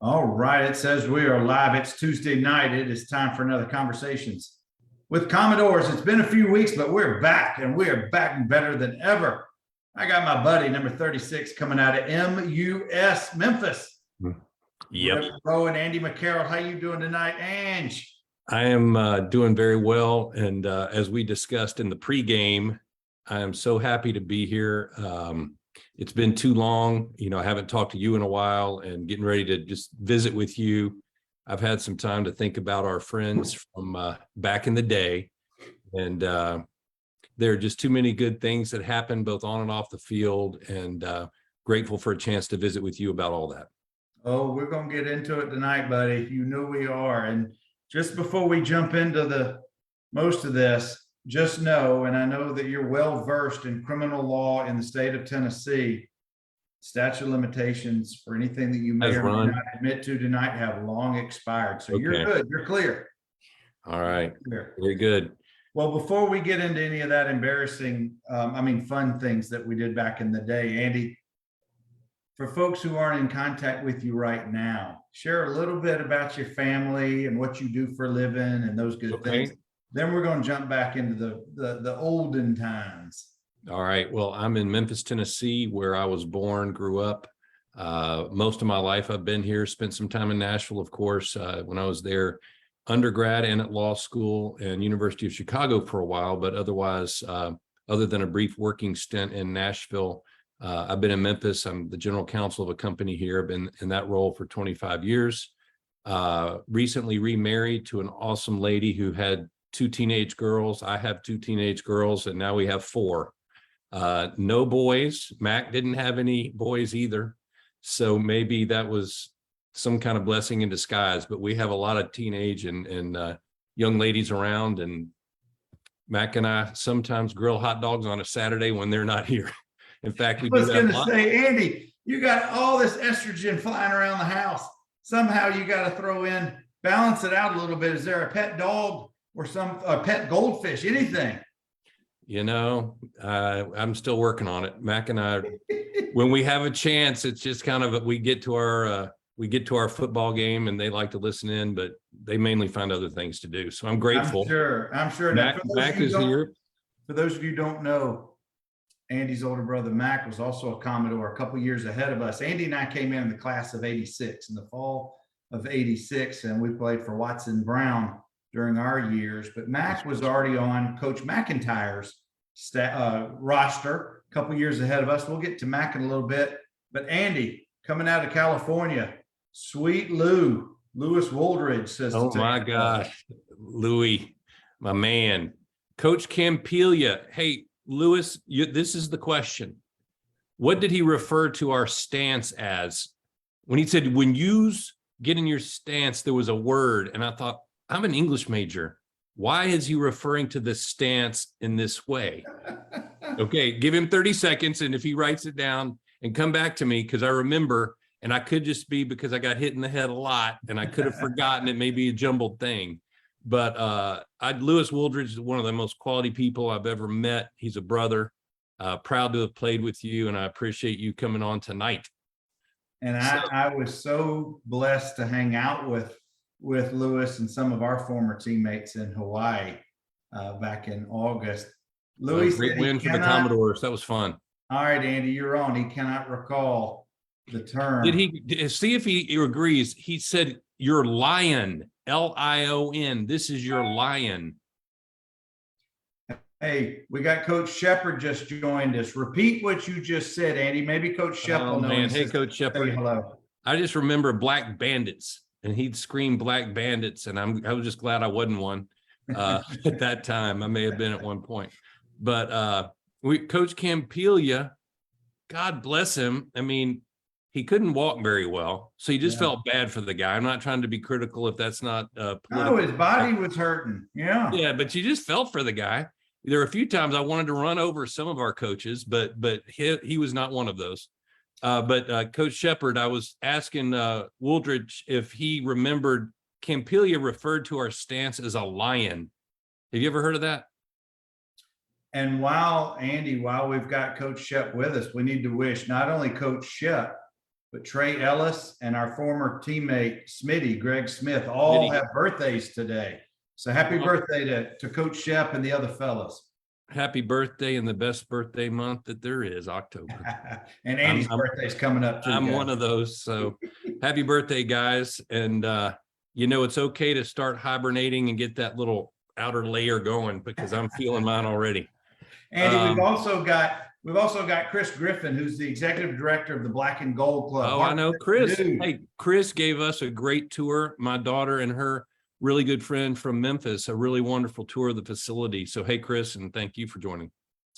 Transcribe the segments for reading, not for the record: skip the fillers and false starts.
All right, it says we are live. It's Tuesday night. It is time for another Conversations with Commodores. It's been a few weeks, but we're back, and we are back better than ever. I got my buddy, number 36, coming out of MUS, Memphis. Yep. Rip Rowe and Andy McCarroll. How you doing tonight, Ange? I am doing very well. And as we discussed in the pregame, I am so happy to be here. It's been too long. I haven't talked to you in a while, and getting ready to just visit with you. I've had some time to think about our friends from back in the day. And there are just too many good things that happen both on and off the field, and grateful for a chance to visit with you about all that. Oh, we're going to get into it tonight, buddy. You know we are. And just before we jump into the most of this, just know, and I know that you're well versed in criminal law in the state of Tennessee, statute of limitations for anything that you may or may not admit to tonight have long expired. So You're good. You're clear. All right. Very good. Well, before we get into any of that embarrassing, fun things that we did back in the day, Andy, for folks who aren't in contact with you right now, share a little bit about your family and what you do for a living and those good things. Then we're going to jump back into the olden times. All right. Well, I'm in Memphis, Tennessee, where I was born, grew up. Most of my life I've been here, spent some time in Nashville, of course, when I was there, undergrad and at law school and University of Chicago for a while. But otherwise, other than a brief working stint in Nashville, I've been in Memphis. I'm the general counsel of a company here. I've been in that role for 25 years. Recently remarried to an awesome lady who had 2 teenage girls. I have 2 teenage girls, and now we have 4. No boys. Mac didn't have any boys either. So maybe that was some kind of blessing in disguise, but we have a lot of teenage and young ladies around, and Mac and I sometimes grill hot dogs on a Saturday when they're not here. In fact, we do that. I was going to say, Andy, you got all this estrogen flying around the house. Somehow you got to throw in, balance it out a little bit. Is there a pet dog or a pet goldfish, anything? I'm still working on it. Mac and I, when we have a chance, it's just kind of, we get to our football game and they like to listen in, but they mainly find other things to do. So I'm grateful. I'm sure. Mac is here. For those of you who don't know, Andy's older brother, Mac, was also a Commodore a couple years ahead of us. Andy and I came in the class of 86, in the fall of 86, and we played for Watson Brown during our years. But Mac was already on Coach McIntyre's roster a couple years ahead of us. We'll get to Mac in a little bit. But Andy, coming out of California, sweet Louis Woldridge says, oh my gosh, Louis, my man. Coach Campelia. Hey, Louis, this is the question. What did he refer to our stance as? When he said, when you get in your stance, there was a word. And I thought, I'm an English major. Why is he referring to the stance in this way? Okay, give him 30 seconds. And if he writes it down and come back to me, because I remember, and I could just be because I got hit in the head a lot and I could have forgotten it, may be a jumbled thing. But Louis Woldridge is one of the most quality people I've ever met. He's a brother. Proud to have played with you, and I appreciate you coming on tonight. And I was so blessed to hang out with Louis and some of our former teammates in Hawaii back in August. Louis, great win for the Commodores. That was fun. All right, Andy, you're on. He cannot recall the term. Did he see if he agrees? He said, "You're lion." Lion. This is your lion. Hey, we got Coach Shepard just joined us. Repeat what you just said, Andy. Maybe Coach Shepard. Oh, man. Hey, Coach Shepard. Hello. I just remember Black Bandits, and he'd scream Black Bandits, and I was just glad I wasn't one at that time. I may have been at one point. But Coach Campelia, God bless him. I mean, he couldn't walk very well, so he just felt bad for the guy. I'm not trying to be critical if that's not political. No, his body was hurting. Yeah, but you just felt for the guy. There were a few times I wanted to run over some of our coaches, but he was not one of those. But Coach Shepard, I was asking Woldridge if he remembered Campelia referred to our stance as a lion. Have you ever heard of that? And while we've got Coach Shep with us, we need to wish not only Coach Shep, but Trey Ellis and our former teammate Smitty, Greg Smith, all have birthdays today. So happy birthday to Coach Shep and the other fellas. Happy birthday in the best birthday month that there is, October. And Andy's birthday's coming up too. I'm one of those. So happy birthday, guys. And, it's okay to start hibernating and get that little outer layer going because I'm feeling mine already. Andy, we've also got Chris Griffin, who's the executive director of the Black and Gold Club. Oh, I know Chris. Hey, Chris gave us a great tour. My daughter and her really good friend from Memphis, a really wonderful tour of the facility. So, hey, Chris, and thank you for joining.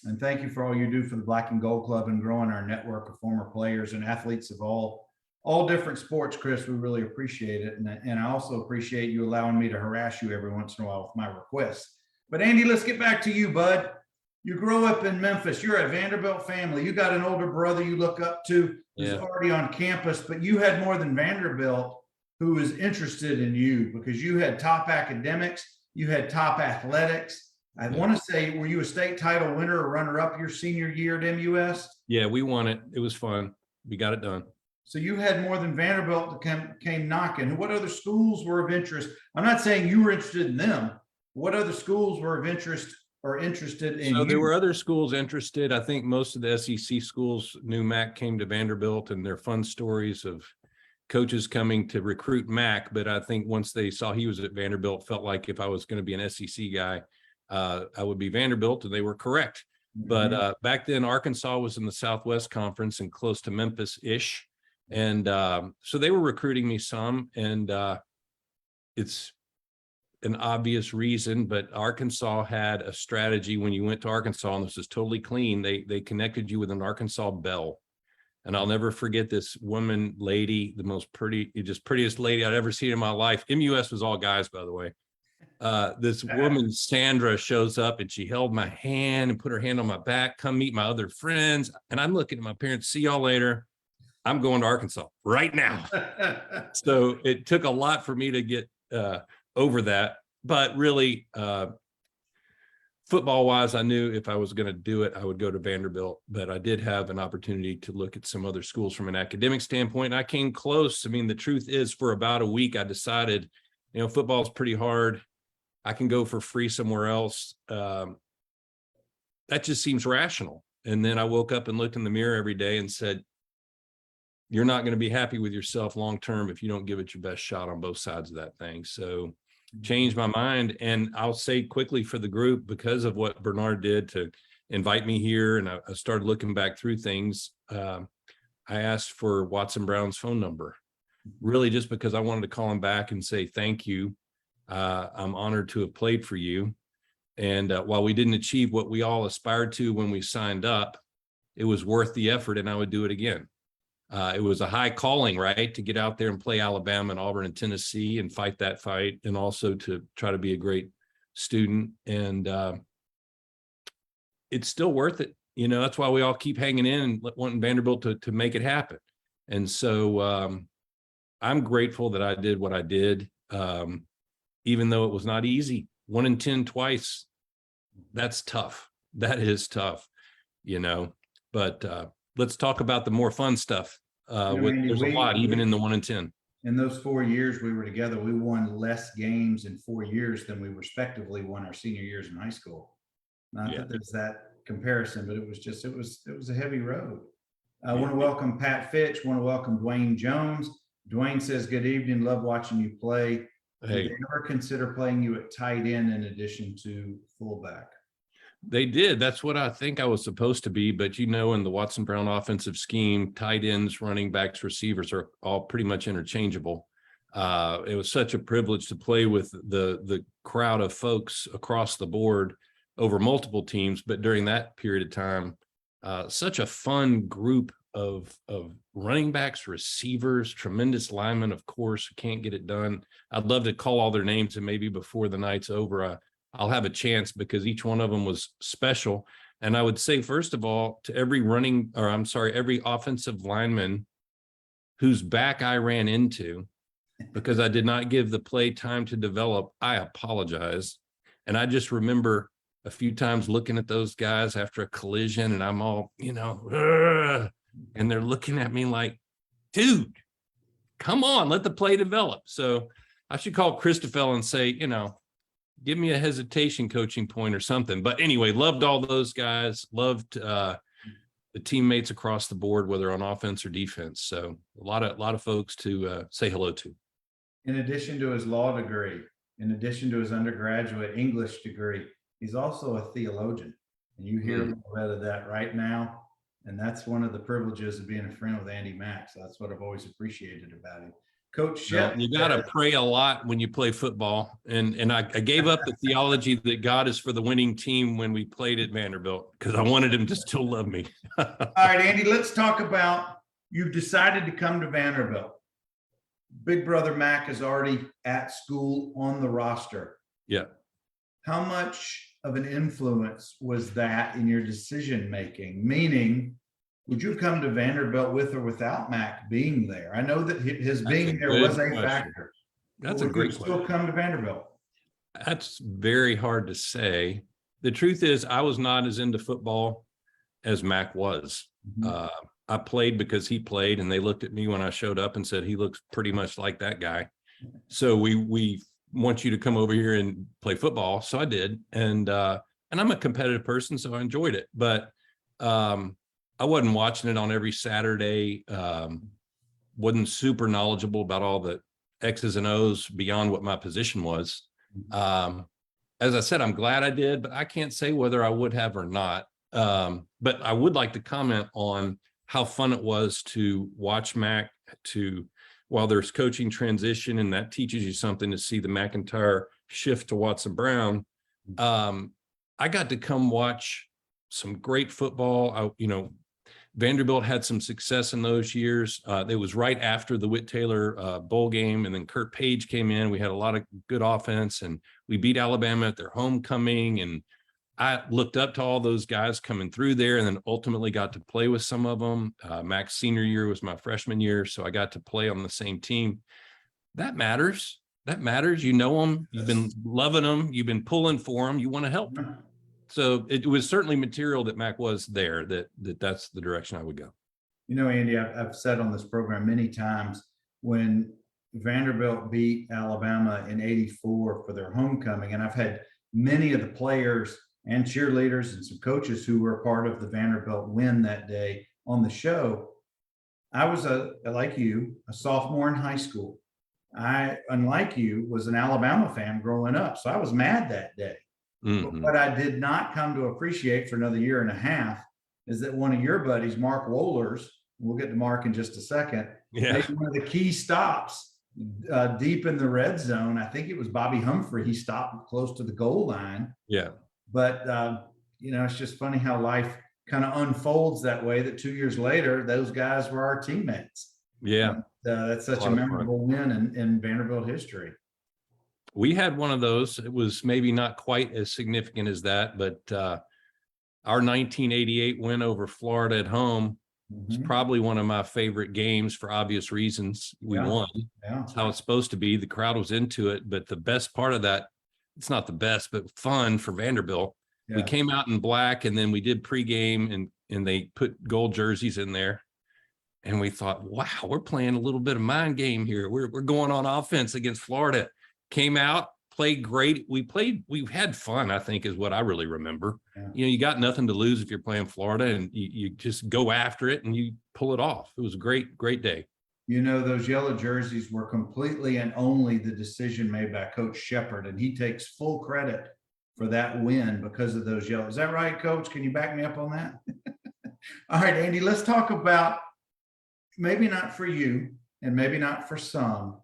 And thank you for all you do for the Black and Gold Club and growing our network of former players and athletes of all different sports, Chris. We really appreciate it. And I also appreciate you allowing me to harass you every once in a while with my requests. But Andy, let's get back to you, bud. You grew up in Memphis. You're a Vanderbilt family. You got an older brother you look up to who's already on campus, but you had more than Vanderbilt who was interested in you because you had top academics, you had top athletics. I want to say, were you a state title winner or runner-up your senior year at MUS? Yeah, we won it. It was fun. We got it done. So you had more than Vanderbilt that came knocking. What other schools were of interest? I'm not saying you were interested in them. What other schools were of interest or interested in you? So there were other schools interested. I think most of the SEC schools knew Mac came to Vanderbilt and their fun stories of coaches coming to recruit Mac. But I think once they saw he was at Vanderbilt, felt like if I was going to be an SEC guy, I would be Vanderbilt, and they were correct. But back then, Arkansas was in the Southwest Conference and close to Memphis-ish. And so they were recruiting me some, and it's an obvious reason, but Arkansas had a strategy when you went to Arkansas, and this is totally clean. They connected you with an Arkansas belle. And I'll never forget this woman, lady, the most prettiest lady I'd ever seen in my life. MUS was all guys, by the way. This woman, Sandra, shows up and she held my hand and put her hand on my back, come meet my other friends. And I'm looking at my parents, see y'all later. I'm going to Arkansas right now. So it took a lot for me to get over that. But really, football wise, I knew if I was going to do it, I would go to Vanderbilt, but I did have an opportunity to look at some other schools from an academic standpoint. I came close. I mean, the truth is, for about a week, I decided, football is pretty hard. I can go for free somewhere else. That just seems rational. And then I woke up and looked in the mirror every day and said, you're not going to be happy with yourself long-term if you don't give it your best shot on both sides of that thing. So changed my mind. And I'll say quickly for the group, because of what Bernard did to invite me here, and I started looking back through things, I asked for Watson Brown's phone number, really just because I wanted to call him back and say, thank you. I'm honored to have played for you. And while we didn't achieve what we all aspired to when we signed up, it was worth the effort, and I would do it again. It was a high calling, right, to get out there and play Alabama and Auburn and Tennessee and fight that fight, and also to try to be a great student. And it's still worth it. That's why we all keep hanging in and wanting Vanderbilt to make it happen. And so I'm grateful that I did what I did, even though it was not easy. 1 in 10 twice. That's tough. That is tough, but let's talk about the more fun stuff. There's a lot, even in the 1 in 10. In those 4 years we were together, we won less games in 4 years than we respectively won our senior years in high school. Not that there's that comparison, but it was a heavy road. I want to welcome Pat Fitch. Want to welcome Dwayne Jones. Dwayne says, good evening. Love watching you play. Hey. Did they ever consider playing you at tight end in addition to fullback? They did. That's what I think I was supposed to be. But, in the Watson Brown offensive scheme, tight ends, running backs, receivers are all pretty much interchangeable. It was such a privilege to play with the crowd of folks across the board over multiple teams. But during that period of time, such a fun group of running backs, receivers, tremendous linemen, of course, who can't get it done. I'd love to call all their names, and maybe before the night's over, I'll have a chance, because each one of them was special. And I would say, first of all, to every every offensive lineman whose back I ran into because I did not give the play time to develop, I apologize. And I just remember a few times looking at those guys after a collision, and I'm all, and they're looking at me like, dude, come on, let the play develop. So I should call Christopher and say, give me a hesitation coaching point or something. But anyway, loved all those guys, loved the teammates across the board, whether on offense or defense. So a lot of folks to say hello to. In addition to his law degree, in addition to his undergraduate English degree, he's also a theologian. And you hear a little bit of that right now. And that's one of the privileges of being a friend with Andy Mack. So that's what I've always appreciated about him. Coach Shep. You got to pray a lot when you play football. And I gave up the theology that God is for the winning team when we played at Vanderbilt because I wanted him to still love me. All right, Andy, let's talk about you've decided to come to Vanderbilt. Big brother Mac is already at school on the roster. Yeah. How much of an influence was that in your decision making? Meaning, would you come to Vanderbilt with or without Mac being there? I know that his being there was a factor. That's a great question. Still come to Vanderbilt? That's very hard to say. The truth is, I was not as into football as Mac was. I played because he played, and they looked at me when I showed up and said, he looks pretty much like that guy. So we want you to come over here and play football. So I did. And I'm a competitive person, so I enjoyed it. But I wasn't watching it on every Saturday. Wasn't super knowledgeable about all the X's and O's beyond what my position was. As I said, I'm glad I did, but I can't say whether I would have or not. But I would like to comment on how fun it was to watch Mac while there's coaching transition, and that teaches you something to see the McIntyre shift to Watson Brown. I got to come watch some great football. Vanderbilt had some success in those years. It was right after the Whit Taylor bowl game, and then Kurt Page came in. We had a lot of good offense, and we beat Alabama at their homecoming. And I looked up to all those guys coming through there, and then ultimately got to play with some of them. Mac's senior year was my freshman year, so I got to play on the same team. That matters. That matters. You know them. You've been loving them. You've been pulling for them. You want to help. So it was certainly material that Mac was there, that's the direction I would go. Andy, I've said on this program many times, when Vanderbilt beat Alabama in '84 for their homecoming, and I've had many of the players and cheerleaders and some coaches who were part of the Vanderbilt win that day on the show. I was like you, a sophomore in high school. I, unlike you, was an Alabama fan growing up. So I was mad that day. But what I did not come to appreciate for another year and a half is that one of your buddies, Mark Wohlers, we'll get to Mark in just a second, made one of the key stops deep in the red zone. I think it was Bobby Humphrey. He stopped close to the goal line. Yeah. But, it's just funny how life kind of unfolds that way, that 2 years later, those guys were our teammates. Yeah. And, that's such a memorable win in Vanderbilt history. We had one of those. It was maybe not quite as significant as that, but our 1988 win over Florida at home was probably one of my favorite games for obvious reasons. We won. Yeah. That's how it's supposed to be. The crowd was into it, but the best part of that, it's not the best, but fun for Vanderbilt. Yeah. We came out in black, and then we did pregame, and they put gold jerseys in there. And we thought, wow, we're playing a little bit of mind game here. We're going on offense against Florida. Came out, played great. We had fun, I think, is what I really remember. Yeah. You got nothing to lose if you're playing Florida, and you just go after it and you pull it off. It was a great day. Those yellow jerseys were completely and only the decision made by Coach Shepard, and he takes full credit for that win because of those yellows. Is that right, Coach? Can you back me up on that? All right, Andy, let's talk about, maybe not for you and maybe not for some,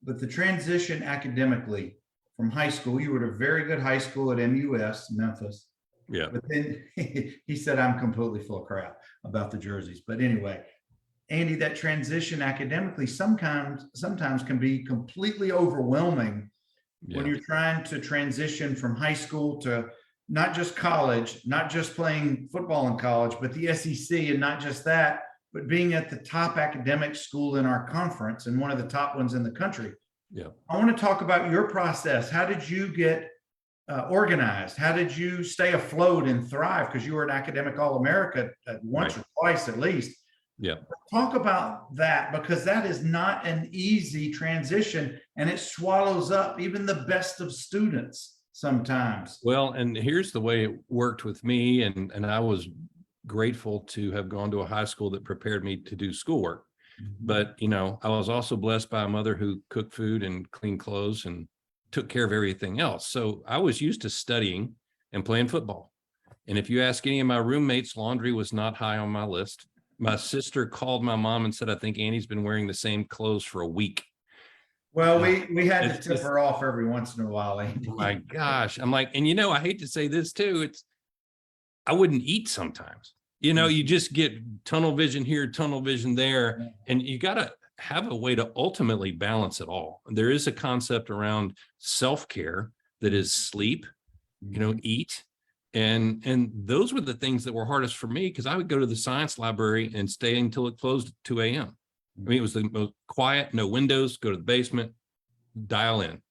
but the transition academically from high school. You were at a very good high school at MUS, Memphis. Yeah. But then he said, I'm completely full of crap about the jerseys. But anyway, Andy, that transition academically sometimes can be completely overwhelming when you're trying to transition from high school to not just college, not just playing football in college, but the SEC, and not just that, but being at the top academic school in our conference and one of the top ones in the country. Yeah. I want to talk about your process. How did you get organized? How did you stay afloat and thrive? Because you were an academic All-America once or twice at least. Yeah. Talk about that, because that is not an easy transition, and it swallows up even the best of students sometimes. Well, and here's the way it worked with me, and I was grateful to have gone to a high school that prepared me to do schoolwork. But, you know, I was also blessed by a mother who cooked food and cleaned clothes and took care of everything else. So I was used to studying and playing football. And if you ask any of my roommates, laundry was not high on my list. My sister called my mom and said, I think Annie's been wearing the same clothes for a week. Well, we had to It's tip just- her off every once in a while, Andy. Oh my gosh. I'm like, and you know, I hate to say this too. I wouldn't eat sometimes. You know, you just get tunnel vision here, tunnel vision there, and you got to have a way to ultimately balance it all. There is a concept around self-care that is sleep, you know, eat. And those were the things that were hardest for me, because I would go to the science library and stay until it closed at 2 a.m. I mean, it was the most quiet, no windows, go to the basement, dial in.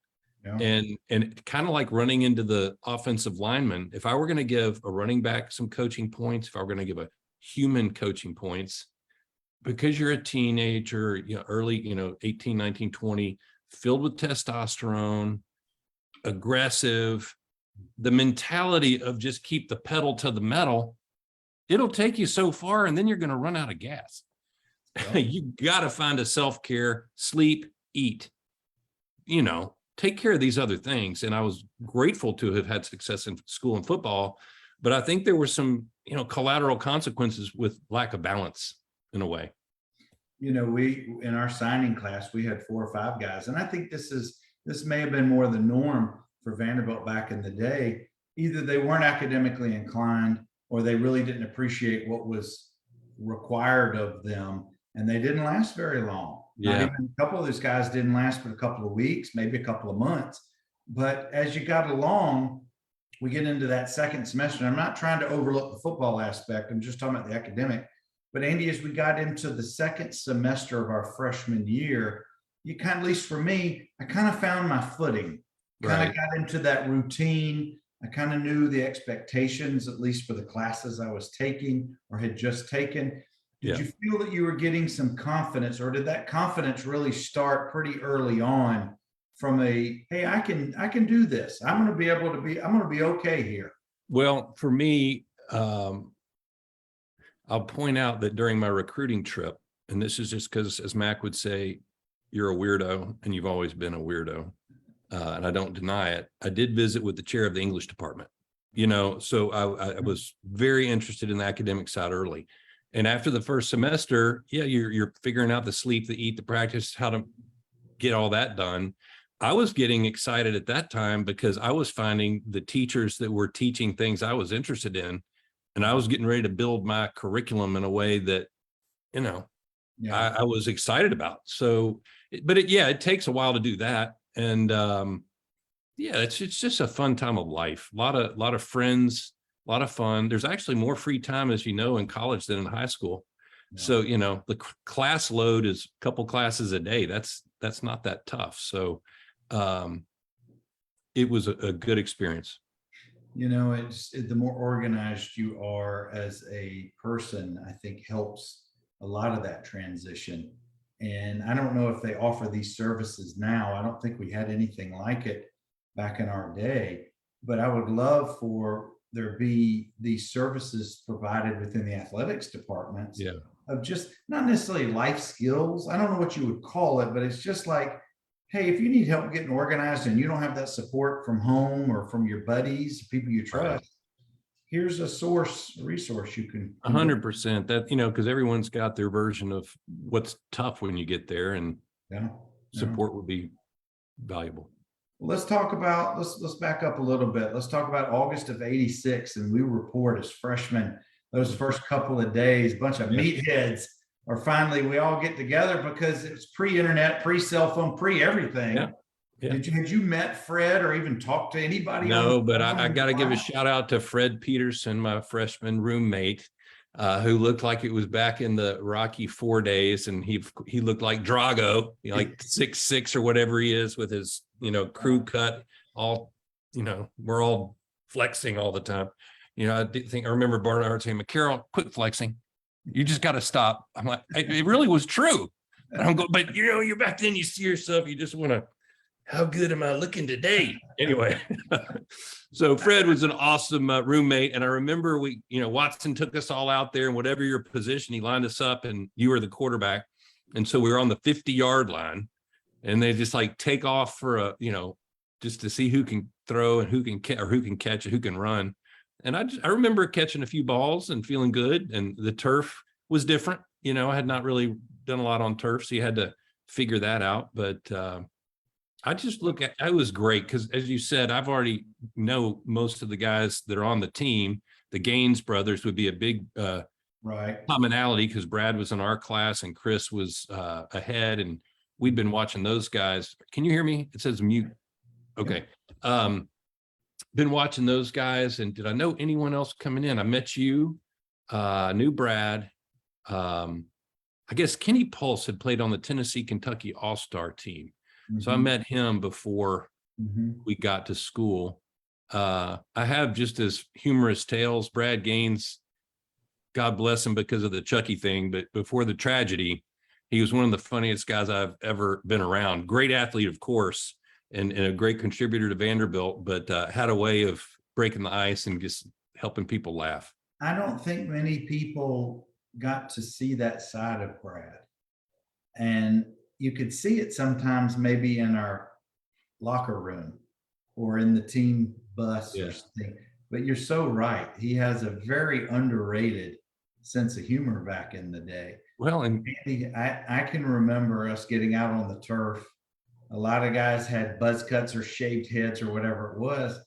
Yeah. And kind of like running into the offensive lineman, if I were going to give a running back some coaching points, if I were going to give a human coaching points, because you're a teenager, you know, early, you know, 18, 19, 20, filled with testosterone, aggressive, the mentality of just keep the pedal to the metal, it'll take you so far, and then you're going to run out of gas. Yeah. You got to find a self-care, sleep, eat, you know, take care of these other things. And I was grateful to have had success in school and football, but I think there were some, you know, collateral consequences with lack of balance in a way. You know, we, in our signing class, we had 4 or 5 guys, and I think this may have been more the norm for Vanderbilt back in the day. Either they weren't academically inclined, or they really didn't appreciate what was required of them, and they didn't last very long. Not Yeah. even a couple of those guys didn't last but a couple of weeks, maybe a couple of months. But as you got along, we get into that second semester. And I'm not trying to overlook the football aspect. I'm just talking about the academic. But Andy, as we got into the second semester of our freshman year, you kind of, at least for me, I kind of found my footing, kind Right. of got into that routine. I kind of knew the expectations, at least for the classes I was taking or had just taken. Did Yeah. you feel that you were getting some confidence, or did that confidence really start pretty early on from a, hey, I can do this. I'm going to be okay here. Well, for me, I'll point out that during my recruiting trip, and this is just because, as Mac would say, you're a weirdo and you've always been a weirdo. And I don't deny it. I did visit with the chair of the English department, you know, so I was very interested in the academic side early. And after the first semester, yeah, you're figuring out the sleep, the eat, the practice, how to get all that done. I was getting excited at that time because I was finding the teachers that were teaching things I was interested in, and I was getting ready to build my curriculum in a way that, you know, Yeah. I was excited about. So, but it takes a while to do that. And yeah, it's just a fun time of life. A lot of friends, a lot of fun. There's actually more free time, as you know, in college than in high school. Yeah. So, you know, the class load is a couple classes a day. That's not that tough. So it was a good experience. You know, the more organized you are as a person, I think helps a lot of that transition. And I don't know if they offer these services now. I don't think we had anything like it back in our day, but I would love for there be these services provided within the athletics departments. Yeah. Of just not necessarily life skills. I don't know what you would call it, but it's just like, hey, if you need help getting organized and you don't have that support from home or from your buddies, people you trust, Right. here's a resource you can. 100%. That, you know, because everyone's got their version of what's tough when you get there, and Yeah. support would be valuable. Well, let's back up a little bit. Let's talk about August of '86, and we report as freshmen, those first couple of days, bunch of meatheads are finally, we all get together because it's pre-internet, pre-cell phone, pre-everything. Yeah. Yeah. Had you met Fred or even talked to anybody? No, but I got to give a shout out to Fred Peterson, my freshman roommate, who looked like it was back in the Rocky IV days, and he looked like Drago, you know, like 6'6" or whatever he is, with his, you know, crew cut. All, you know, we're all flexing all the time. You know, I remember Barnard saying, McCarroll, quit flexing. You just got to stop. I'm like, it really was true. And I'm going, but you're back then, you see yourself, you just want to, how good am I looking today? Anyway, so Fred was an awesome roommate. And I remember Watson took us all out there, and whatever your position, he lined us up and you were the quarterback. And so we were on the 50-yard line, and they just like take off for just to see who can throw and who can catch and who can run. And I remember catching a few balls and feeling good. And the turf was different. I had not really done a lot on turf, so you had to figure that out. But I just it was great because, as you said, I've already know most of the guys that are on the team. The Gaines brothers would be a big commonality because Brad was in our class and Chris was ahead, and we'd been watching those guys. Can you hear me? It says mute. Okay. Been watching those guys, and did I know anyone else coming in? I met you, knew Brad. I guess Kenny Pulse had played on the Tennessee-Kentucky All-Star team. Mm-hmm. So I met him before we got to school. I have just as humorous tales. Brad Gaines, God bless him because of the Chucky thing, but before the tragedy, he was one of the funniest guys I've ever been around. Great athlete, of course, and a great contributor to Vanderbilt, but had a way of breaking the ice and just helping people laugh. I don't think many people got to see that side of Brad. And you could see it sometimes maybe in our locker room or in the team bus or something. But you're so right. He has a very underrated sense of humor back in the day. Well, and Andy, I can remember us getting out on the turf. A lot of guys had buzz cuts or shaved heads or whatever it was.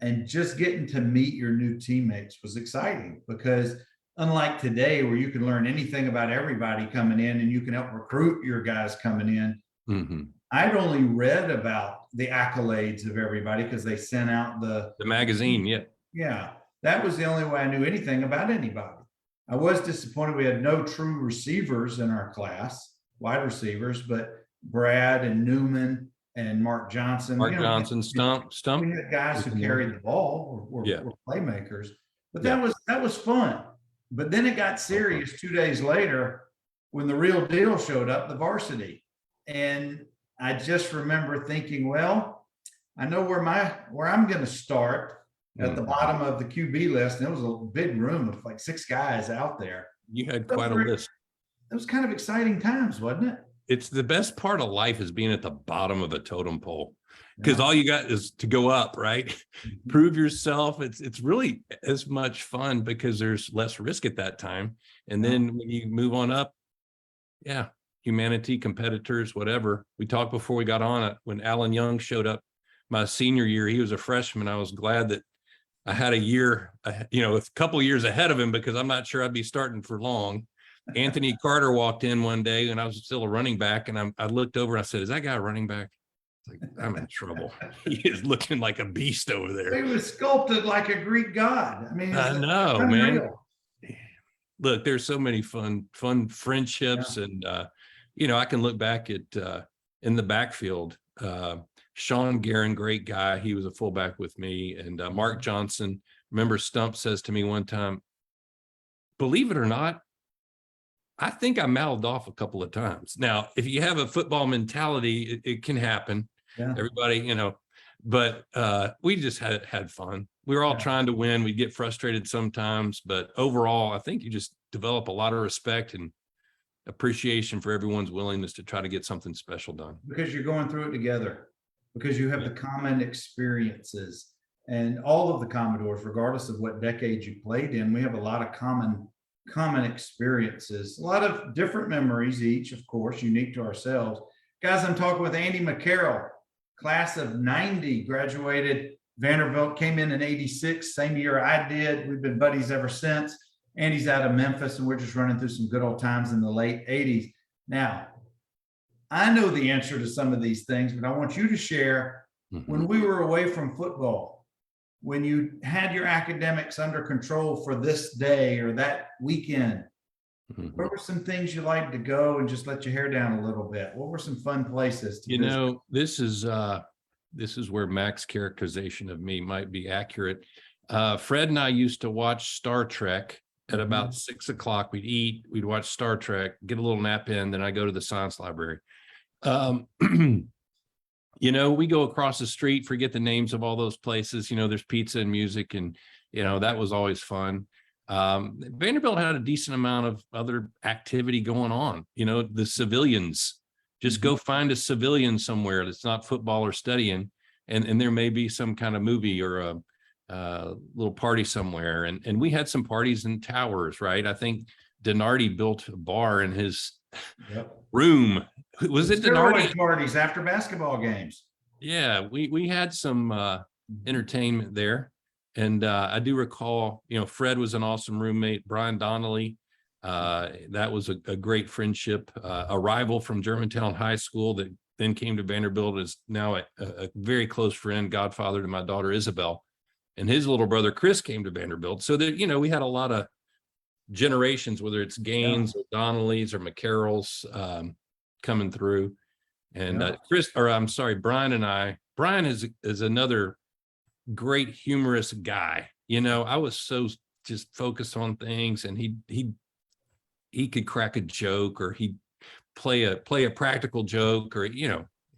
And just getting to meet your new teammates was exciting because unlike today where you can learn anything about everybody coming in and you can help recruit your guys coming in, I'd only read about the accolades of everybody because they sent out the magazine. Yeah. That was the only way I knew anything about anybody. I was disappointed we had no true receivers in our class, wide receivers, but Brad and Newman and Mark Johnson. Stump. We had guys who carried the ball or were playmakers, but that was fun. But then it got serious 2 days later when the real deal showed up, the varsity. And I just remember thinking, well, I know where I'm going to start at the bottom of the QB list. And it was a big room of like 6 guys out there. You had quite a list. It was kind of exciting times, wasn't it? It's the best part of life is being at the bottom of a totem pole because all you got is to go up, right? Prove yourself. It's really as much fun because there's less risk at that time. And then when you move on up, humanity, competitors, whatever. We talked before we got on it when Alan Young showed up my senior year. He was a freshman. I was glad that I had a year, a couple of years ahead of him because I'm not sure I'd be starting for long. Anthony Carter walked in one day and I was still a running back, and I looked over and I said, "Is that guy a running back?" Like, I'm in trouble. He is looking like a beast over there. He was sculpted like a Greek god. I mean, I know, man. Look, there's so many fun friendships, and I can look back at in the backfield. Sean Guerin, great guy. He was a fullback with me, and Mark Johnson. Remember, Stump says to me one time, "Believe it or not, I think I mouthed off a couple of times." Now, if you have a football mentality, it can happen. Yeah. Everybody, but we just had fun. We were all trying to win. We'd get frustrated sometimes, but overall, I think you just develop a lot of respect and appreciation for everyone's willingness to try to get something special done. Because you're going through it together, because you have the common experiences, and all of the Commodores, regardless of what decade you played in, we have a lot of common experiences, a lot of different memories, each, of course, unique to ourselves. Guys, I'm talking with Andy McCarroll, class of 90, graduated Vanderbilt, came in 86, same year I did. We've been buddies ever since. Andy's out of Memphis, and we're just running through some good old times in the late 80s. Now, I know the answer to some of these things, but I want you to share when we were away from football, when you had your academics under control for this day or that weekend, what were some things you liked to go and just let your hair down a little bit? What were some fun places to visit? This is where Mac's characterization of me might be accurate. Fred and I used to watch Star Trek At about 6 o'clock, we'd eat, we'd watch Star Trek, get a little nap in, then I go to the science library. We go across the street, forget the names of all those places. There's pizza and music, and that was always fun. Vanderbilt had a decent amount of other activity going on. The civilians, just go find a civilian somewhere that's not football or studying, and there may be some kind of movie or a little party somewhere. And we had some parties in towers, right? I think Denardi built a bar in his room. Was it Denardi? Parties after basketball games. Yeah, we had some entertainment there. And I do recall, Fred was an awesome roommate. Brian Donnelly, that was a great friendship. A rival from Germantown High School that then came to Vanderbilt, is now a very close friend, godfather to my daughter Isabel. And his little brother Chris came to Vanderbilt. So that, we had a lot of generations, whether it's Gaines or Donnelly's or McCarroll's coming through. And Brian is another great humorous guy. I was so just focused on things, and he could crack a joke, or he'd play a practical joke, or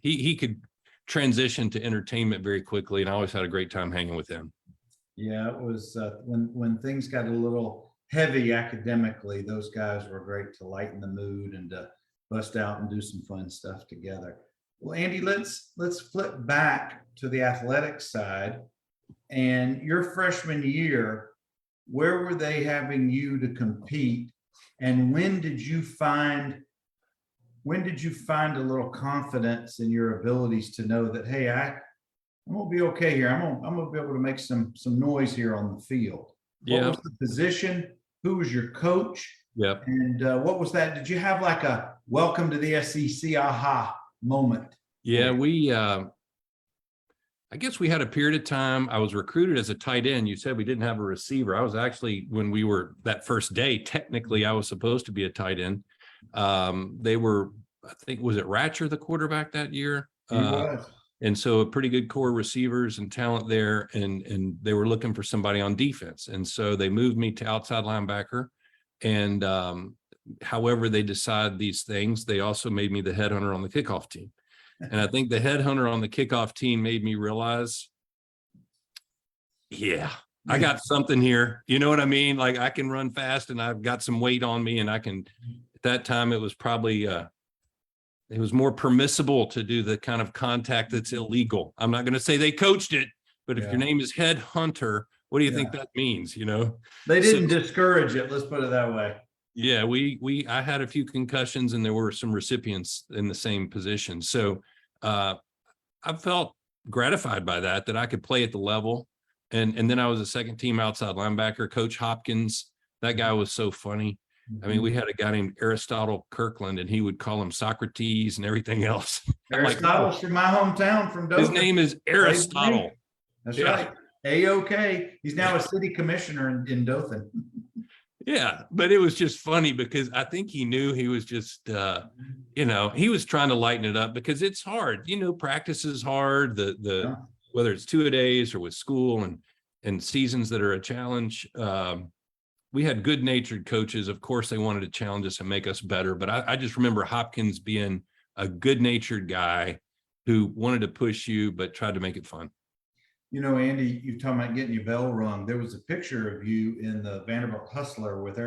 he could transition to entertainment very quickly, and I always had a great time hanging with him. Yeah, it was when things got a little heavy academically, those guys were great to lighten the mood and to bust out and do some fun stuff together. Well, Andy, let's flip back to the athletic side. And your freshman year, where were they having you to compete? And when did you find a little confidence in your abilities to know that, hey, I'm gonna be okay here. I'm gonna be able to make some noise here on the field. What was the position? Who was your coach? Yep. And what was that? Did you have like a welcome to the SEC aha moment? Yeah, I guess we had a period of time. I was recruited as a tight end. You said we didn't have a receiver. I was actually, when we were that first day, technically I was supposed to be a tight end. They were, I think, was it Ratcher, the quarterback that year? He was. And so a pretty good core receivers and talent there. And they were looking for somebody on defense. And so they moved me to outside linebacker. And however they decide these things, they also made me the headhunter on the kickoff team. And I think the headhunter on the kickoff team made me realize, I got something here. You know what I mean? Like, I can run fast, and I've got some weight on me, and I can, at that time, it was probably, it was more permissible to do the kind of contact that's illegal. I'm not going to say they coached it, but if your name is headhunter, what do you think that means? They didn't discourage it. Let's put it that way. Yeah, I had a few concussions, and there were some recipients in the same position. So I felt gratified by that I could play at the level. And then I was a second team outside linebacker. Coach Hopkins, that guy was so funny. I mean, we had a guy named Aristotle Kirkland, and he would call him Socrates and everything else. Aristotle's from my hometown, from Dothan. His name is Aristotle. That's right. A-OK. He's now a city commissioner in Dothan. Yeah, but it was just funny because I think he knew he was just, he was trying to lighten it up because it's hard. Practice is hard. Whether it's 2-a-days or with school and seasons that are a challenge. We had good-natured coaches. Of course, they wanted to challenge us and make us better. But I just remember Hopkins being a good-natured guy who wanted to push you, but tried to make it fun. Andy, you're talking about getting your bell rung. There was a picture of you in the Vanderbilt Hustler with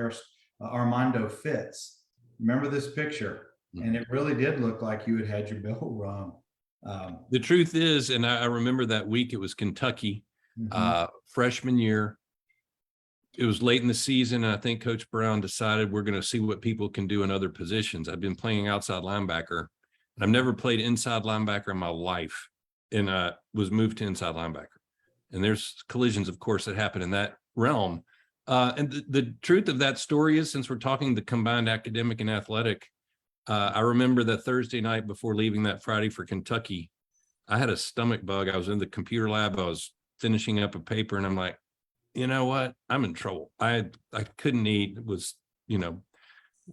Armando Fitz. Remember this picture? And it really did look like you had your bell rung. The truth is, and I remember that week, it was Kentucky, freshman year. It was late in the season, and I think Coach Brown decided we're going to see what people can do in other positions. I've been playing outside linebacker, and I've never played inside linebacker in my life, and was moved to inside linebacker. And there's collisions, of course, that happen in that realm. And the truth of that story is, since we're talking the combined academic and athletic, I remember that Thursday night before leaving that Friday for Kentucky, I had a stomach bug. I was in the computer lab. I was finishing up a paper, and I'm like, you know what? I'm in trouble. I couldn't eat, was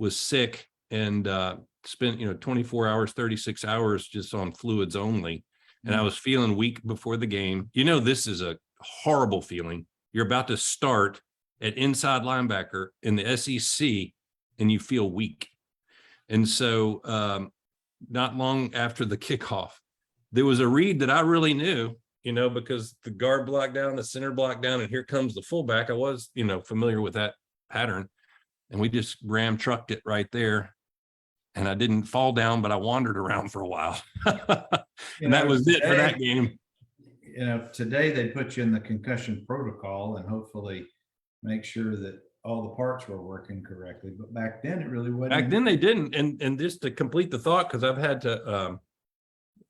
sick, and spent, 24 hours, 36 hours just on fluids only. And I was feeling weak before the game. This is a horrible feeling. You're about to start at inside linebacker in the SEC and you feel weak. And so not long after the kickoff, there was a read that I really knew, because the guard blocked down, the center blocked down, and here comes the fullback. I was, familiar with that pattern, and we just ram trucked it right there. And I didn't fall down, but I wandered around for a while. And that was it for that game. Today they put you in the concussion protocol and hopefully make sure that all the parts were working correctly. But back then it really wasn't. Back then they didn't. And just to complete the thought, because I've had to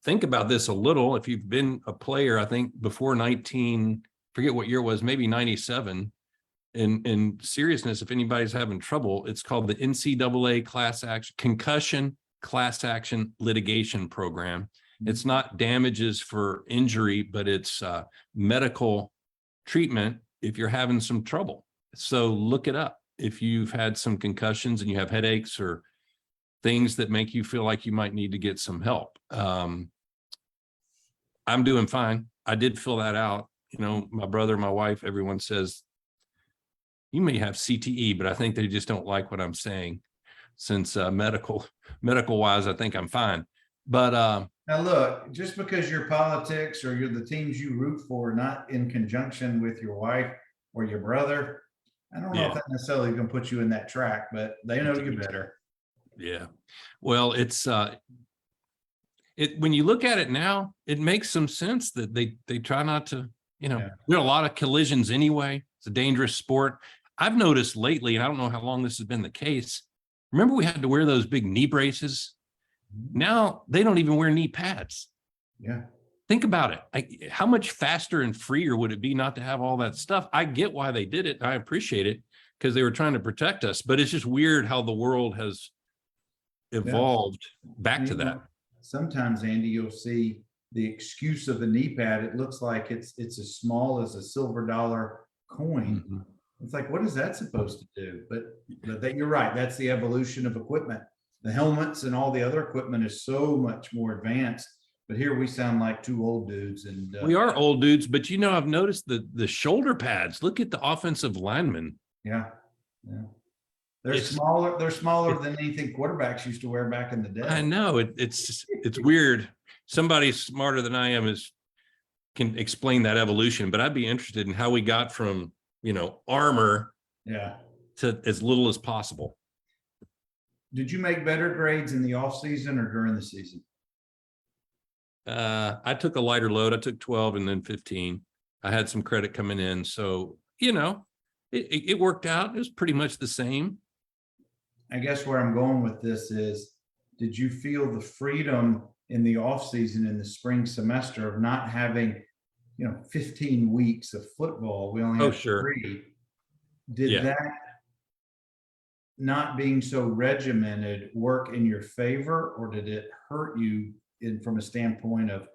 think about this a little. If you've been a player, I think before forget what year it was, maybe 97. In seriousness, if anybody's having trouble, it's called the NCAA concussion class action litigation program. It's not damages for injury, but it's medical treatment if you're having some trouble. So look it up. If you've had some concussions and you have headaches or things that make you feel like you might need to get some help. I'm doing fine. I did fill that out. My brother, my wife, everyone says, you may have CTE, but I think they just don't like what I'm saying since medical wise, I think I'm fine. But now look, just because your politics or you're the teams you root for, not in conjunction with your wife or your brother, I don't know if that necessarily going to put you in that track, but they know you better. Yeah. Well, it's when you look at it now, it makes some sense that they try not to, there are a lot of collisions anyway. It's a dangerous sport. I've noticed lately, and I don't know how long this has been the case. Remember we had to wear those big knee braces? Now they don't even wear knee pads. Yeah. Think about it. How much faster and freer would it be not to have all that stuff? I get why they did it. I appreciate it because they were trying to protect us, but it's just weird how the world has evolved back to that. Sometimes, Andy, you'll see the excuse of a knee pad. It looks like it's as small as a silver dollar coin. Mm-hmm. It's like, what is that supposed to do? But that you're right. That's the evolution of equipment. The helmets and all the other equipment is so much more advanced. But here we sound like two old dudes. And we are old dudes, but I've noticed the shoulder pads. Look at the offensive linemen. Yeah. They're smaller. They're smaller than anything quarterbacks used to wear back in the day. I know it's weird. Somebody smarter than I am can explain that evolution, but I'd be interested in how we got from armor to as little as possible. Did you make better grades in the off season or during the season? I took a lighter load. I took 12 and then 15. I had some credit coming in. So, it worked out. It was pretty much the same. I guess where I'm going with this is, did you feel the freedom in the off season in the spring semester of not having, 15 weeks of football? We only have 3. Did that not being so regimented work in your favor, or did it hurt you from a standpoint of